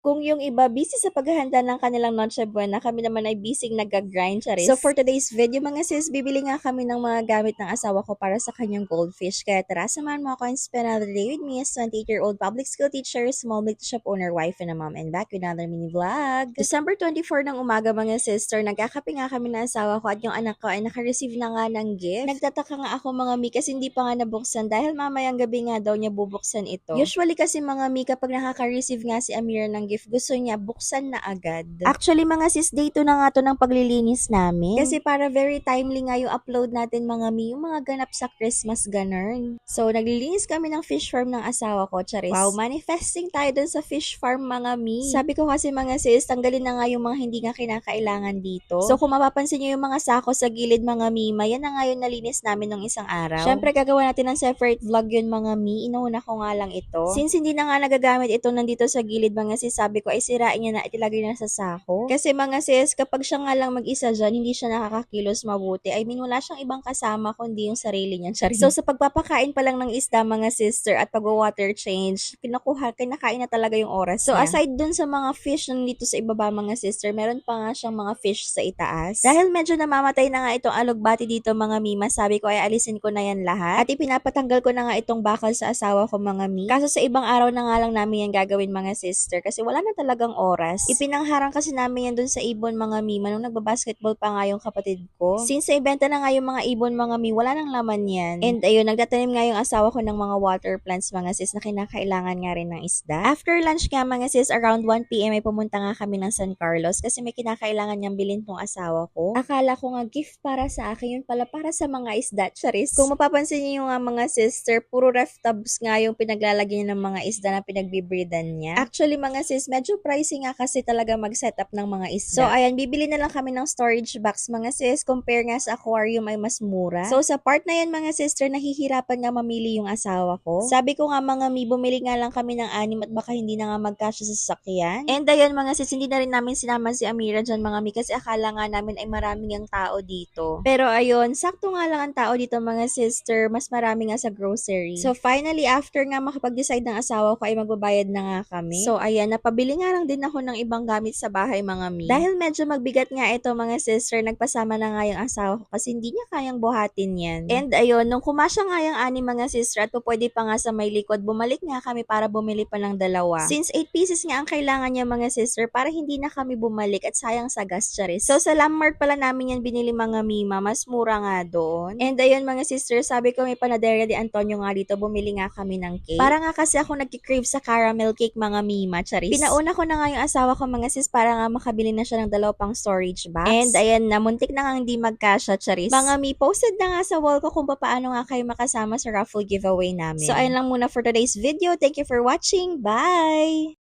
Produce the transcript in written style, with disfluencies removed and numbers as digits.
Kung yung iba busy sa paghahanda ng kanilang Noche Buena, kami naman ay busy nag-grind, charis. So for today's video mga sis, bibili nga kami ng mga gamit ng asawa ko para sa kanyang goldfish. Kaya tara, samahan mo ako and spend another day with me as 28-year-old public school teacher, small bake shop owner, wife, and a mom, and back with another mini vlog. December 24 ng umaga mga sister, nagkakape nga kami ng asawa ko at yung anak ko ay naka-receive na nga ng gift. Nagtataka nga ako mga mi kasi hindi pa nga nabuksan dahil mamayang gabi nga daw niya bubuksan ito. Usually kasi mga mi kapag nakaka-receive nga si Amira ng gift, gusto niya buksan na agad. Actually mga sis, day 2 na nga to ng paglilinis namin. Kasi para very timely nga yung upload natin mga mi, yung mga ganap sa Christmas ganun. So naglilinis kami ng fish farm ng asawa ko, charis. Wow, manifesting tayo dun sa fish farm mga mi. Sabi ko kasi mga sis, tanggalin na nga yung mga hindi nga kinakailangan dito. So kung mapapansin nyo yung mga sako sa gilid mga mima, yan na nga yung nalinis namin nung isang araw. Syempre gagawa natin ng separate vlog yun mga mi, inuuna ko nga lang ito. Since hindi na nga nagagamit ito nandito sa gilid mga sis, sabi ko ay sirain niya na at ilagay na sa sako. Kasi mga sis, kapag siya nga lang mag-isa dyan, hindi siya nakakakilos mabuti. I mean, wala siyang ibang kasama kundi yung sarili niya. So sa pagpapakain pa lang ng isda mga sister at pag-water change, kinakain na talaga yung oras niya. So aside dun sa mga fish nandito sa ibaba mga sister, meron pa nga siyang mga fish sa itaas. Dahil medyo namamatay na nga itong alugbati dito mga mima, sabi ko ay alisin ko na yan lahat. At ipinapatanggal ko na nga itong bakal sa asawa ko mga mi. Kaso sa ibang araw na nga lang namin yan gagawin mga sister kasi wala na talagang oras. Ipinangharang kasi namin yan dun sa ibon mga mima nung nagbabasketball pa nga yung kapatid ko. Since sa ibenta na nga yung mga ibon mga mi, wala nang laman yan. And ayun, nagtatanim nga yung asawa ko ng mga water plants mga sis na kinakailangan nga rin ng isda. After lunch nga mga sis, around 1 PM ay pumunta nga kami ng San Carlos kasi may kinakailangan niyang bilhin tong asawa ko. Akala ko nga gift para sa akin, yun pala para sa mga isda, charis. Kung mapapansin niyo nga mga sister, puro ref tubs nga yung pinaglalagyan niya ng mga isda na pinagbibreedan niya. Actually mga sis, medyo pricey nga kasi talaga mag-setup ng mga isda. So ayan, bibili na lang kami ng storage box mga sis, compare nga sa aquarium ay mas mura. So sa part na yan mga sister, nahihirapan nga mamili yung asawa ko. Sabi ko nga mga mi, bumili nga lang kami ng 6 at baka hindi na nga magkasya sa sasakyan. And ayun mga sis, hindi na rin namin sinama si Amira dyan mga mi kasi akala nga namin ay maraming ang tao dito. Pero ayun, sakto nga lang ang tao dito mga sister, mas marami nga sa grocery. So finally, after nga makapag-decide ng asawa ko ay magbabayad na nga kami. So ayan, napabili nga lang din ako ng ibang gamit sa bahay mga mi. Dahil medyo magbigat nga ito mga sister, nagpasama na nga yung asawa ko kasi hindi niya kayang buhatin yan. And ayun, nung kumasya nga yung 6 mga sister at pwede pa nga sa may likod, bumalik nga kami para bumili pa ng 2. Since 8 pieces nga ang kailangan niya mga sister para hindi na kami bumalik at sayang sa gas, charis. So sa Lamart pala namin yan binili mga mima, mas mura nga doon. And ayun mga sister, sabi ko may panaderia de Antonio nga dito, bumili nga kami ng cake. Para nga kasi ako nagki-crave sa caramel cake mga mima, charis. Pinauna ko na nga yung asawa ko mga sis para nga makabili na siya ng 2 pang storage box. And ayan, namuntik na nga hindi magkasya, charis. Mga mi, posted na nga sa wall ko kung paano nga kayo makasama sa raffle giveaway namin. So ayun lang muna for today's video. Thank you for watching. Bye!